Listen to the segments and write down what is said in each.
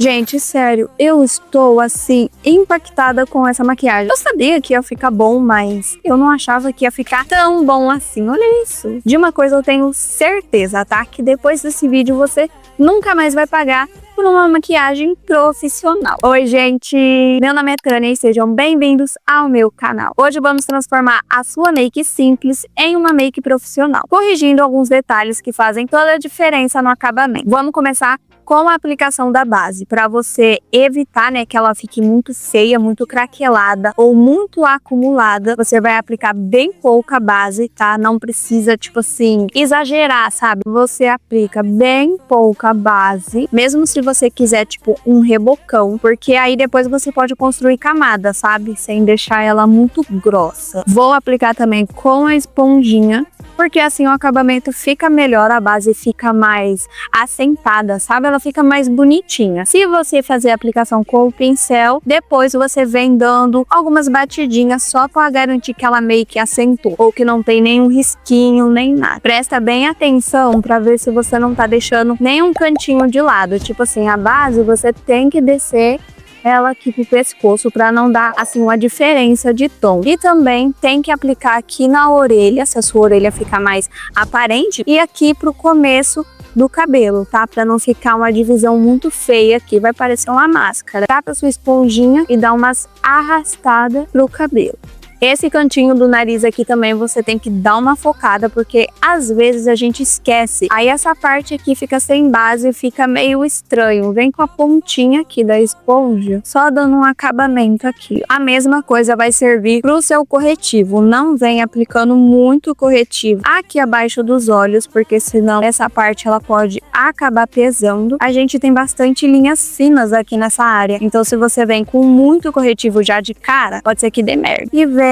Gente, sério, eu estou, assim, impactada com essa maquiagem. Eu sabia que ia ficar bom, mas eu não achava que ia ficar tão bom assim. Olha isso. De uma coisa eu tenho certeza, tá? Que depois desse vídeo você nunca mais vai pagar por uma maquiagem profissional. Oi, gente! Meu nome é Tânia e sejam bem-vindos ao meu canal. Hoje vamos transformar a sua make simples em uma make profissional, corrigindo alguns detalhes que fazem toda a diferença no acabamento. Vamos começar com a aplicação da base, para você evitar, né, que ela fique muito feia, muito craquelada ou muito acumulada. Você vai aplicar bem pouca base, tá? Não precisa, tipo assim, exagerar, sabe? Você aplica bem pouca base, mesmo se você quiser, tipo, um rebocão, porque aí depois você pode construir camada, sabe? Sem deixar ela muito grossa. Vou aplicar também com a esponjinha, porque assim o acabamento fica melhor, a base fica mais assentada, sabe? Ela fica mais bonitinha. Se você fazer a aplicação com o pincel, depois você vem dando algumas batidinhas só para garantir que ela meio que assentou, ou que não tem nenhum risquinho, nem nada. Presta bem atenção para ver se você não tá deixando nenhum cantinho de lado. Tipo assim, a base você tem que descer ela aqui pro pescoço para não dar assim uma diferença de tom. E também tem que aplicar aqui na orelha, se a sua orelha ficar mais aparente, e aqui pro começo do cabelo, tá? Para não ficar uma divisão muito feia aqui, vai parecer uma máscara. Tá pra sua esponjinha e dá umas arrastadas pro cabelo. Esse cantinho do nariz aqui também você tem que dar uma focada, porque às vezes a gente esquece. Aí essa parte aqui fica sem base, fica meio estranho. Vem com a pontinha aqui da esponja, só dando um acabamento aqui. A mesma coisa vai servir pro seu corretivo. Não vem aplicando muito corretivo aqui abaixo dos olhos, porque senão essa parte ela pode acabar pesando. A gente tem bastante linhas finas aqui nessa área, então se você vem com muito corretivo já de cara, pode ser que dê merda. E vem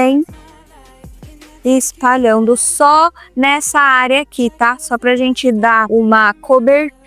espalhando só nessa área aqui, tá? Só pra gente dar uma cobertura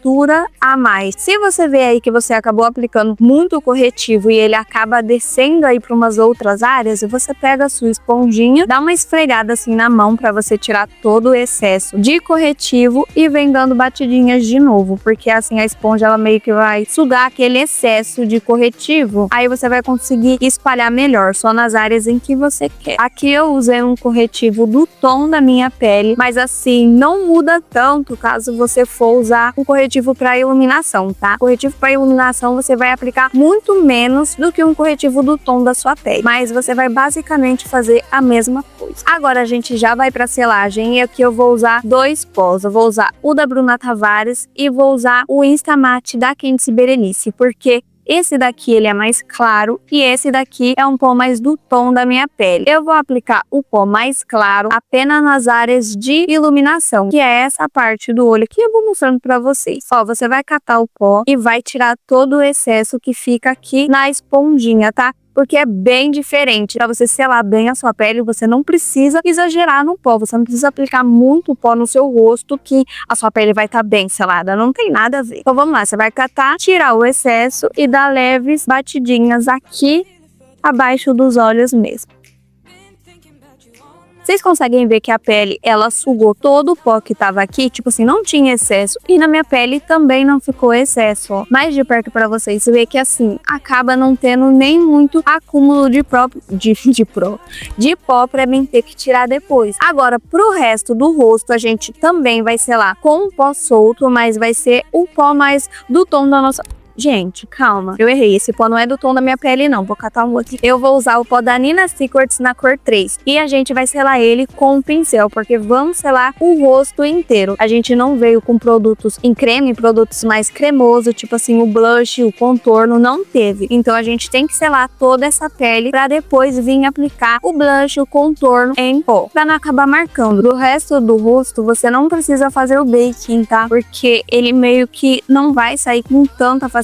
a mais. Se você vê aí que você acabou aplicando muito corretivo e ele acaba descendo aí para umas outras áreas, você pega a sua esponjinha, dá uma esfregada assim na mão para você tirar todo o excesso de corretivo e vem dando batidinhas de novo, porque assim a esponja ela meio que vai sugar aquele excesso de corretivo. Aí você vai conseguir espalhar melhor só nas áreas em que você quer. Aqui eu usei um corretivo do tom da minha pele, mas assim não muda tanto caso você for usar um corretivo para iluminação, tá? Corretivo para iluminação você vai aplicar muito menos do que um corretivo do tom da sua pele, mas você vai basicamente fazer a mesma coisa. Agora a gente já vai para selagem e aqui eu vou usar dois pós. Eu vou usar o da Bruna Tavares e vou usar o Instamatte da Candice Berenice, porque esse daqui ele é mais claro e esse daqui é um pó mais do tom da minha pele. Eu vou aplicar o pó mais claro apenas nas áreas de iluminação, que é essa parte do olho que eu vou mostrando pra vocês. Ó, você vai catar o pó e vai tirar todo o excesso que fica aqui na esponjinha, tá? Porque é bem diferente. Para você selar bem a sua pele, você não precisa exagerar no pó. Você não precisa aplicar muito pó no seu rosto que a sua pele vai estar bem selada. Não tem nada a ver. Então vamos lá, você vai catar, tirar o excesso e dar leves batidinhas aqui abaixo dos olhos mesmo. Vocês conseguem ver que a pele, ela sugou todo o pó que tava aqui, tipo assim, não tinha excesso. E na minha pele também não ficou excesso, ó. Mais de perto pra vocês ver que assim, acaba não tendo nem muito acúmulo de pó pra mim ter que tirar depois. Agora, pro resto do rosto, a gente também vai selar com um pó solto, mas vai ser o pó mais do tom da nossa... Gente, calma, eu errei, esse pó não é do tom da minha pele não, vou catar um outro. Eu vou usar o pó da Nina Secrets na cor 3 e a gente vai selar ele com um pincel, porque vamos selar o rosto inteiro. A gente não veio com produtos em creme, produtos mais cremosos, tipo assim, o blush, o contorno, não teve. Então a gente tem que selar toda essa pele pra depois vir aplicar o blush, o contorno em pó, pra não acabar marcando. Do resto do rosto, você não precisa fazer o baking, tá? Porque ele meio que não vai sair com tanta facilidade.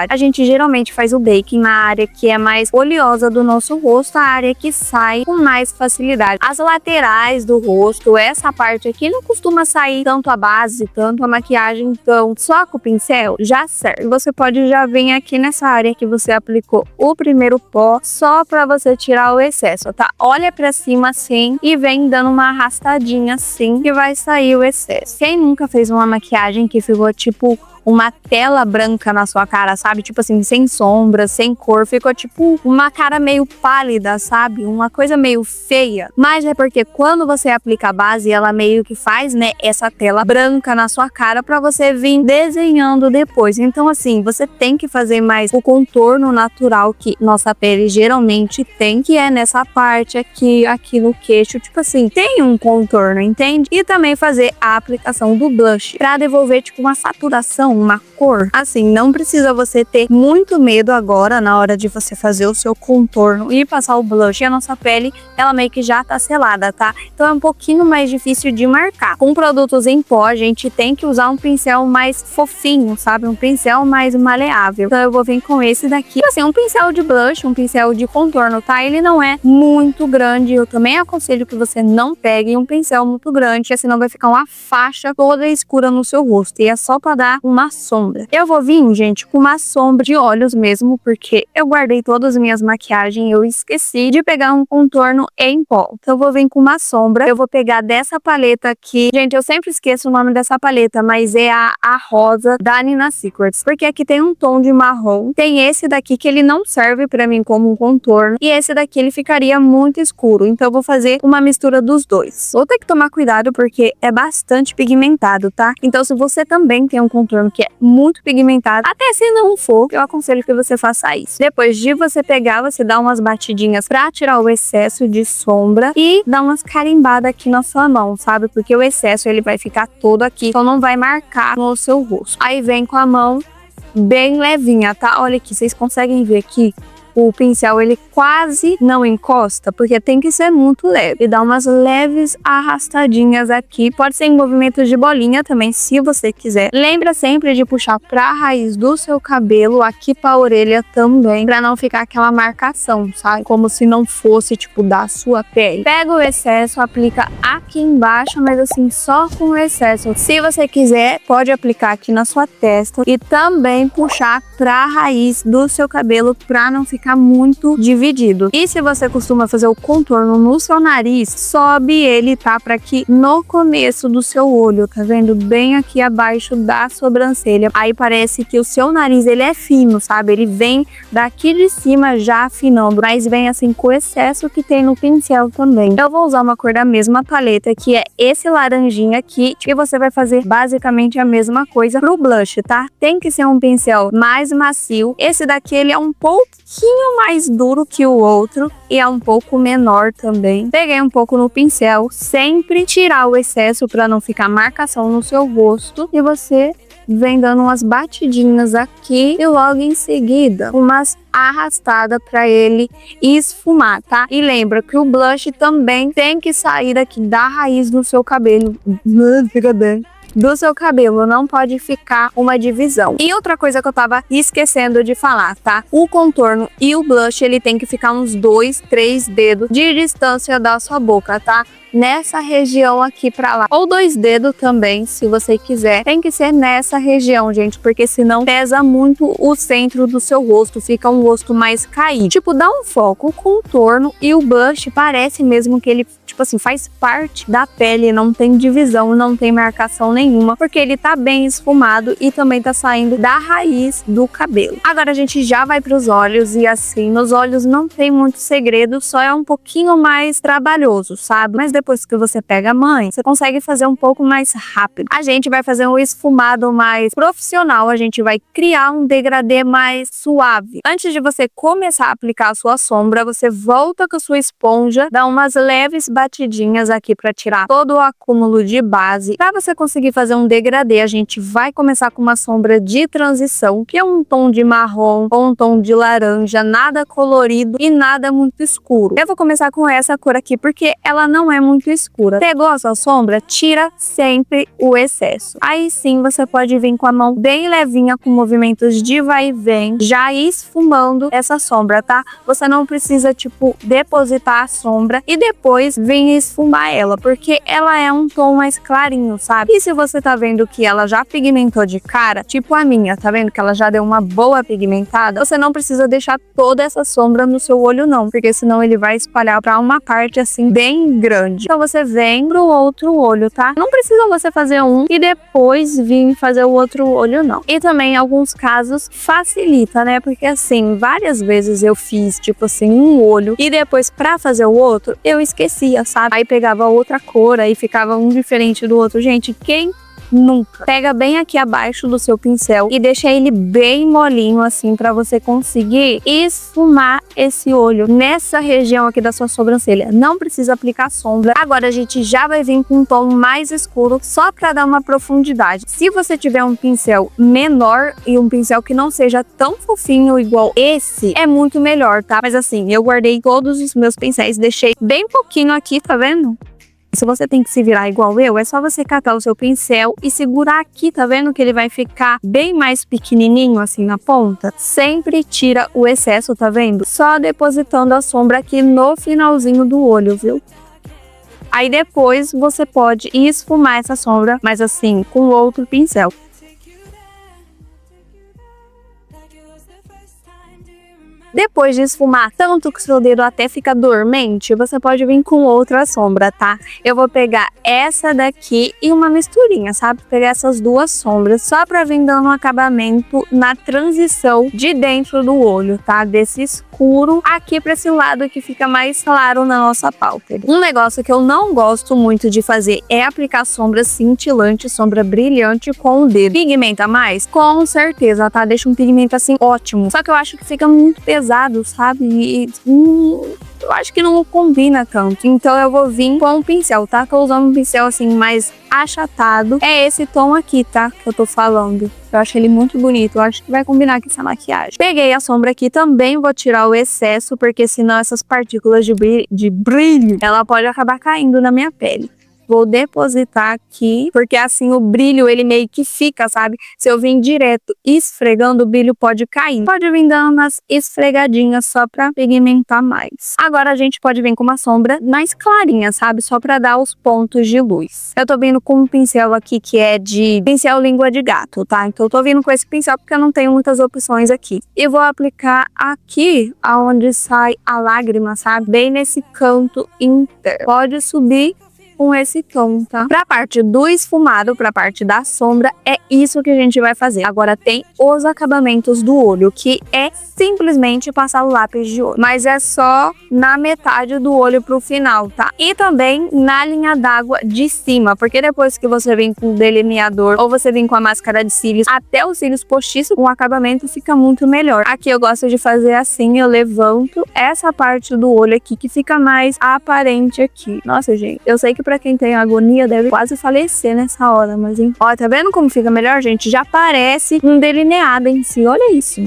A gente geralmente faz o baking na área que é mais oleosa do nosso rosto, a área que sai com mais facilidade. As laterais do rosto, essa parte aqui não costuma sair tanto a base, tanto a maquiagem, então só com o pincel já serve. Você pode já vir aqui nessa área que você aplicou o primeiro pó, só para você tirar o excesso, tá? Olha para cima assim e vem dando uma arrastadinha assim que vai sair o excesso. Quem nunca fez uma maquiagem que ficou tipo uma tela branca na sua cara, sabe? Tipo assim, sem sombra, sem cor, ficou tipo uma cara meio pálida, sabe? Uma coisa meio feia. Mas é porque quando você aplica a base, ela meio que faz, né, essa tela branca na sua cara pra você vir desenhando depois. Então assim, você tem que fazer mais o contorno natural que nossa pele geralmente tem, que é nessa parte aqui no queixo, tipo assim, tem um contorno, entende? E também fazer a aplicação do blush pra devolver tipo uma saturação, uma cor. Assim, não precisa você ter muito medo agora na hora de você fazer o seu contorno e passar o blush. E a nossa pele, ela meio que já tá selada, tá? Então é um pouquinho mais difícil de marcar. Com produtos em pó, a gente tem que usar um pincel mais fofinho, sabe? Um pincel mais maleável. Então eu vou vir com esse daqui. Assim, um pincel de blush, um pincel de contorno, tá? Ele não é muito grande. Eu também aconselho que você não pegue um pincel muito grande, senão vai ficar uma faixa toda escura no seu rosto. E é só pra dar uma sombra. Eu vou vir, gente, com uma sombra de olhos mesmo, porque eu guardei todas as minhas maquiagens e eu esqueci de pegar um contorno em pó. Então eu vou vir com uma sombra. Eu vou pegar dessa paleta aqui. Gente, eu sempre esqueço o nome dessa paleta, mas é a rosa da Nina Secrets. Porque aqui tem um tom de marrom. Tem esse daqui que ele não serve pra mim como um contorno. E esse daqui ele ficaria muito escuro. Então eu vou fazer uma mistura dos dois. Vou ter que tomar cuidado porque é bastante pigmentado, tá? Então se você também tem um contorno que é muito pigmentado, até se não for, eu aconselho que você faça isso. Depois de você pegar, você dá umas batidinhas pra tirar o excesso de sombra e dá umas carimbadas aqui na sua mão, sabe? Porque o excesso ele vai ficar todo aqui, então não vai marcar no seu rosto. Aí vem com a mão bem levinha, tá? Olha aqui, vocês conseguem ver aqui? O pincel ele quase não encosta, porque tem que ser muito leve. E dá umas leves arrastadinhas aqui. Pode ser em movimentos de bolinha também, se você quiser. Lembra sempre de puxar pra raiz do seu cabelo, aqui pra orelha também, pra não ficar aquela marcação, sabe? Como se não fosse, tipo, da sua pele. Pega o excesso, aplica aqui embaixo, mas assim, só com o excesso. Se você quiser, pode aplicar aqui na sua testa e também puxar pra raiz do seu cabelo pra não ficar muito dividido. E se você costuma fazer o contorno no seu nariz, sobe ele, tá? Pra aqui no começo do seu olho, tá vendo? Bem aqui abaixo da sobrancelha. Aí parece que o seu nariz, ele é fino, sabe? Ele vem daqui de cima já afinando, mas vem assim com o excesso que tem no pincel também. Eu vou usar uma cor da mesma paleta, que é esse laranjinha aqui, e você vai fazer basicamente a mesma coisa pro blush, tá? Tem que ser um pincel mais macio. Esse daqui, ele é um pouquinho mais duro que o outro e é um pouco menor também. Peguei um pouco no pincel, sempre tirar o excesso para não ficar marcação no seu rosto, e você vem dando umas batidinhas aqui e logo em seguida umas arrastadas para ele esfumar, tá? E lembra que o blush também tem que sair daqui da raiz do seu cabelo. Fica bem. Do seu cabelo, não pode ficar uma divisão. E outra coisa que eu tava esquecendo de falar, tá? O contorno e o blush, ele tem que ficar uns 2, 3 dedos de distância da sua boca, tá? Nessa região aqui pra lá. Ou 2 dedos também, se você quiser. Tem que ser nessa região, gente, porque senão pesa muito o centro do seu rosto. Fica um rosto mais caído. Tipo, dá um foco. O contorno e o blush parece mesmo que ele, tipo assim, faz parte da pele. Não tem divisão, não tem marcação nenhuma, porque ele tá bem esfumado e também tá saindo da raiz do cabelo. Agora a gente já vai pros olhos e assim, nos olhos não tem muito segredo, só é um pouquinho mais trabalhoso, sabe? Mas depois que você pega a mãe, você consegue fazer um pouco mais rápido. A gente vai fazer um esfumado mais profissional, a gente vai criar um degradê mais suave. Antes de você começar a aplicar a sua sombra, você volta com a sua esponja, dá umas leves batidinhas aqui para tirar todo o acúmulo de base. Para você conseguir fazer um degradê, a gente vai começar com uma sombra de transição, que é um tom de marrom ou um tom de laranja, nada colorido e nada muito escuro. Eu vou começar com essa cor aqui, porque ela não é muito escura. Pegou a sua sombra? Tira sempre o excesso. Aí sim você pode vir com a mão bem levinha, com movimentos de vai e vem, já esfumando essa sombra, tá? Você não precisa, tipo, depositar a sombra e depois vir esfumar ela, porque ela é um tom mais clarinho, sabe? E se você tá vendo que ela já pigmentou de cara, tipo a minha, tá vendo que ela já deu uma boa pigmentada, você não precisa deixar toda essa sombra no seu olho não, porque senão ele vai espalhar pra uma parte assim bem grande. profundidade. Então você vem pro outro olho, tá? Não precisa você fazer um e depois vir fazer o outro olho, não. E também em alguns casos facilita, né? Porque assim, várias vezes eu fiz tipo assim um olho e depois pra fazer o outro eu esquecia, sabe? Aí pegava outra cor, aí ficava um diferente do outro. Gente, quem nunca? Pega bem aqui abaixo do seu pincel e deixa ele bem molinho assim pra você conseguir esfumar esse olho nessa região aqui da sua sobrancelha. Não precisa aplicar sombra. Agora a gente já vai vir com um tom mais escuro só pra dar uma profundidade. Se você tiver um pincel menor e um pincel que não seja tão fofinho igual esse, é muito melhor, tá? Mas assim, eu guardei todos os meus pincéis, deixei bem pouquinho aqui, tá vendo? Se você tem que se virar igual eu, é só você catar o seu pincel e segurar aqui, tá vendo que ele vai ficar bem mais pequenininho assim na ponta? Sempre tira o excesso, tá vendo? Só depositando a sombra aqui no finalzinho do olho, viu? Aí depois você pode esfumar essa sombra, mas assim, com outro pincel. Depois de esfumar tanto que o seu dedo até fica dormente, você pode vir com outra sombra, tá? Eu vou pegar essa daqui e uma misturinha, sabe? Pegar essas duas sombras só pra vir dando um acabamento na transição de dentro do olho, tá? Desse escuro aqui pra esse lado que fica mais claro na nossa pálpebra. Um negócio que eu não gosto muito de fazer é aplicar sombra cintilante, sombra brilhante com o dedo. Pigmenta mais? Com certeza, tá? Deixa um pigmento assim ótimo. Só que eu acho que fica muito pesado, sabe? E eu acho que não combina tanto. Então eu vou vir com um pincel, tá? Tô usando um pincel assim mais achatado. É esse tom aqui, tá? Que eu tô falando. Eu acho ele muito bonito. Eu acho que vai combinar com essa maquiagem. Peguei a sombra aqui também. Vou tirar o excesso, porque senão essas partículas de brilho, ela pode acabar caindo na minha pele. Vou depositar aqui, porque assim o brilho ele meio que fica, sabe? Se eu vir direto esfregando, o brilho pode cair. Pode vir dando umas esfregadinhas só pra pigmentar mais. Agora a gente pode vir com uma sombra mais clarinha, sabe? Só pra dar os pontos de luz. Eu tô vindo com um pincel aqui que é de pincel língua de gato, tá? Então eu tô vindo com esse pincel porque eu não tenho muitas opções aqui. E vou aplicar aqui, aonde sai a lágrima, sabe? Bem nesse canto interno. Pode subir com esse tom, tá? Pra parte do esfumado, pra parte da sombra, é isso que a gente vai fazer. Agora tem os acabamentos do olho, que é simplesmente passar o lápis de olho. Mas é só na metade do olho pro final, tá? E também na linha d'água de cima, porque depois que você vem com o delineador ou você vem com a máscara de cílios, até os cílios postiços, o acabamento fica muito melhor. Aqui eu gosto de fazer assim, eu levanto essa parte do olho aqui, que fica mais aparente aqui. Nossa, gente, eu sei que pra quem tem agonia deve quase falecer nessa hora, mas hein? Ó, tá vendo como fica melhor, gente? Já parece um delineado em si, olha isso.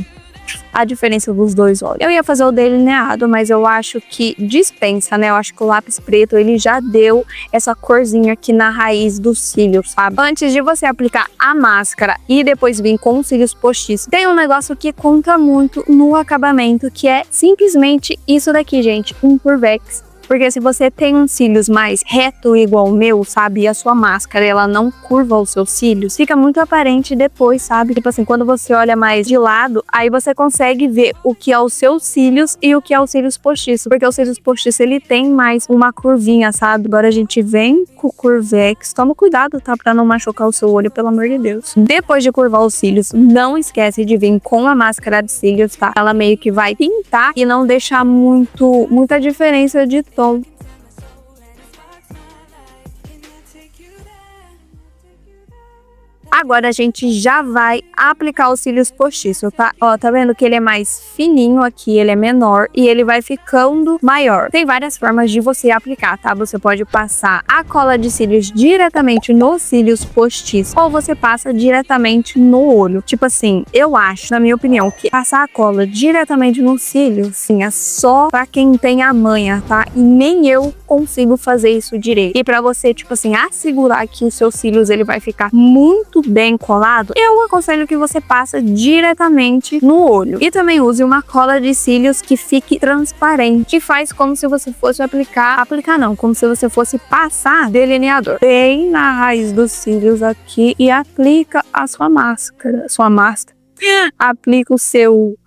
A diferença dos dois olhos. Eu ia fazer o delineado, mas eu acho que dispensa, né? Eu acho que o lápis preto, ele já deu essa corzinha aqui na raiz dos cílios, sabe? Antes de você aplicar a máscara e depois vir com os cílios postiços, tem um negócio que conta muito no acabamento, que é simplesmente isso daqui, gente. Um Curvex. Porque se você tem uns cílios mais reto igual o meu, sabe? E a sua máscara, ela não curva os seus cílios, fica muito aparente depois, sabe? Tipo assim, quando você olha mais de lado, aí você consegue ver o que é os seus cílios e o que é os cílios postiços. Porque os cílios postiços, ele tem mais uma curvinha, sabe? Agora a gente vem com o Curvex. Toma cuidado, tá? Pra não machucar o seu olho, pelo amor de Deus. Depois de curvar os cílios, não esquece de vir com a máscara de cílios, tá? Ela meio que vai pintar e não deixar muita diferença de tom. Agora a gente já vai aplicar os cílios postiços, tá? Ó, tá vendo que ele é mais fininho aqui, ele é menor e ele vai ficando maior. Tem várias formas de você aplicar, tá? Você pode passar a cola de cílios diretamente nos cílios postiços ou você passa diretamente no olho. Tipo assim, eu acho, na minha opinião, que passar a cola diretamente no cílio, sim, é só pra quem tem a manha, tá? E nem eu consigo fazer isso direito. E pra você, tipo assim, assegurar que os seus cílios ele vai ficar muito bem colado, eu aconselho que você passe diretamente no olho. E também use uma cola de cílios que fique transparente, que faz como se você fosse aplicar não, como se você fosse passar delineador bem na raiz dos cílios aqui e aplica a sua máscara, aplica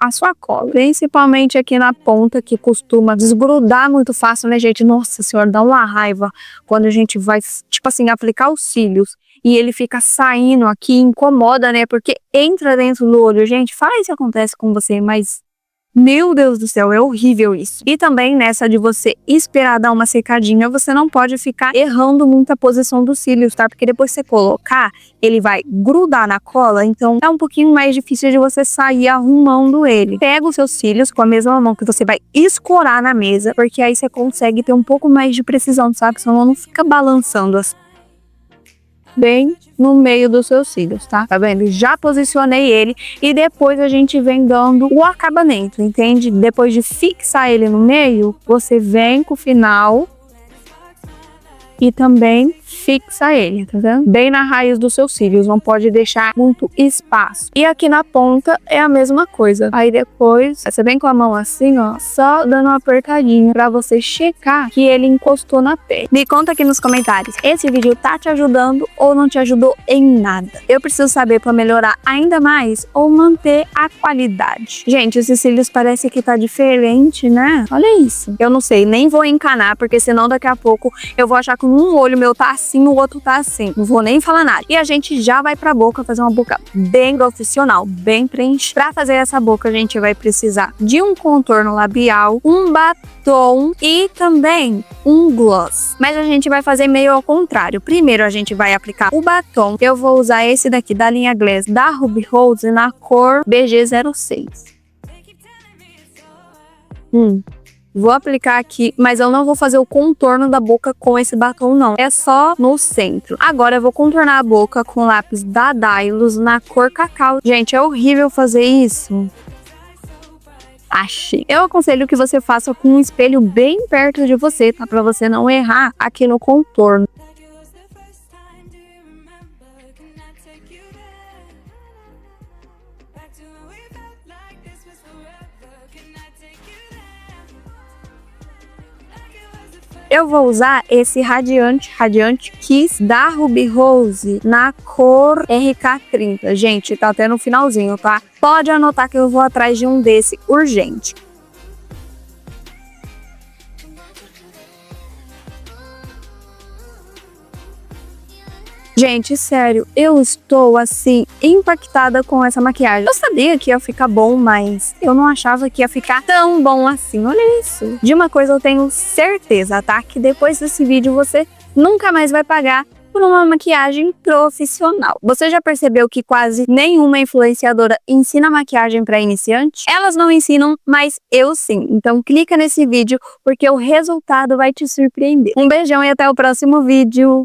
a sua cola, principalmente aqui na ponta, que costuma desgrudar muito fácil, né, gente? Nossa senhora, dá uma raiva quando a gente vai, tipo assim, aplicar os cílios e ele fica saindo aqui, incomoda, né? Porque entra dentro do olho. Gente, fala se acontece com você, mas meu Deus do céu, é horrível isso. E também nessa de você esperar dar uma secadinha, você não pode ficar errando muito a posição dos cílios, tá? Porque depois que você colocar, ele vai grudar na cola, então é um pouquinho mais difícil de você sair arrumando ele. Pega os seus cílios com a mesma mão que você vai escorar na mesa, porque aí você consegue ter um pouco mais de precisão, sabe? Senão não fica balançando assim. Bem no meio dos seus cílios, tá vendo? Já posicionei ele e depois a gente vem dando o acabamento, entende? Depois de fixar ele no meio, você vem com o final e também fixa ele, tá vendo? Bem na raiz dos seus cílios, não pode deixar muito espaço. E aqui na ponta é a mesma coisa. Aí depois, você vem com a mão assim, ó, só dando uma apertadinha pra você checar que ele encostou na pele. Me conta aqui nos comentários, esse vídeo tá te ajudando ou não te ajudou em nada? Eu preciso saber pra melhorar ainda mais ou manter a qualidade. Gente, esses cílios parece que tá diferente, né? Olha isso. Eu não sei, nem vou encanar, porque senão daqui a pouco eu vou achar que um olho meu tá assim, o outro tá assim. Não vou nem falar nada. E a gente já vai pra boca fazer uma boca bem profissional, bem preenchida. Pra fazer essa boca, a gente vai precisar de um contorno labial, um batom e também um gloss. Mas a gente vai fazer meio ao contrário. Primeiro a gente vai aplicar o batom. Eu vou usar esse daqui da linha Glass da Ruby Rose na cor BG06. Vou aplicar aqui, mas eu não vou fazer o contorno da boca com esse batom, não. É só no centro. Agora eu vou contornar a boca com lápis da Dylos na cor cacau. Gente, é horrível fazer isso. Achei. Eu aconselho que você faça com um espelho bem perto de você, tá? Pra você não errar aqui no contorno. Eu vou usar esse Radiante Kiss da Ruby Rose na cor RK30. Gente, tá até no finalzinho, tá? Pode anotar que eu vou atrás de um desse urgente. Gente, sério, eu estou, assim, impactada com essa maquiagem. Eu sabia que ia ficar bom, mas eu não achava que ia ficar tão bom assim. Olha isso. De uma coisa eu tenho certeza, tá? Que depois desse vídeo você nunca mais vai pagar por uma maquiagem profissional. Você já percebeu que quase nenhuma influenciadora ensina maquiagem para iniciante? Elas não ensinam, mas eu sim. Então clica nesse vídeo porque o resultado vai te surpreender. Um beijão e até o próximo vídeo.